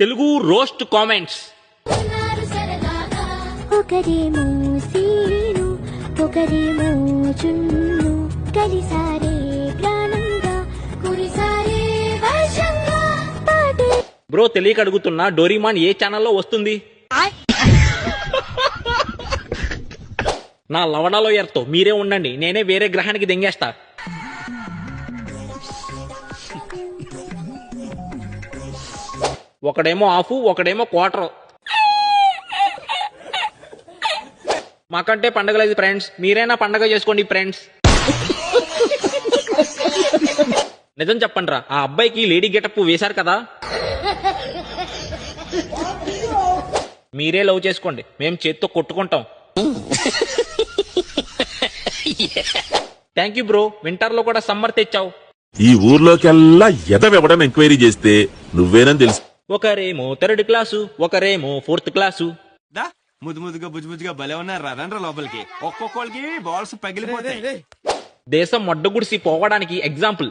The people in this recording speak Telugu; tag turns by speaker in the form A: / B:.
A: Telugu roast comments.
B: ఒకరేమో సీను ఒకరేమో చున్ను కలిసారే ప్రాణంగా కురిసారే వర్షంగా పాటే.
A: బ్రో తెలియక అడుగుతున్నా, డోరీమాన్ ఏ ఛానల్లో వస్తుంది? నా లవడాలో ఎర్తో మీరే ఉండండి, నేనే వేరే గ్రహానికి దెంగేస్తా. ఒకడేమో ఆఫ్, ఒకడేమో క్వార్టర్. మాకంటే పండగ లేదు ఫ్రెండ్స్, మీరైనా పండగ చేసుకోండి ఫ్రెండ్స్. నిజం చెప్పండి రా, ఆ అబ్బాయికి లేడీ గెటప్ వేశారు కదా. మీరే లవ్ చేసుకోండి, మేం చేత్తో కొట్టుకుంటాం. థ్యాంక్ యూ బ్రో, వింటర్ లో కూడా సమ్మర్ తెచ్చావు.
C: ఈ ఊర్లోకెల్లా ఎదవెవడం ఎంక్వైరీ చేస్తే నువ్వేనని తెలుసు.
A: ఒకరేమో 3rd క్లాసు, ఒకరేమో 4th క్లాసు.
D: దా ముద్దు ముద్దుగా బుజ్జుగా భలే ఉన్నారు రండ్రా లోపలికి. ఒక్కొక్కరికి బాల్స్ పగిలిపోతాయి.
A: దేశం మడ్డగుడిసి పోవడానికి ఎగ్జాంపుల్.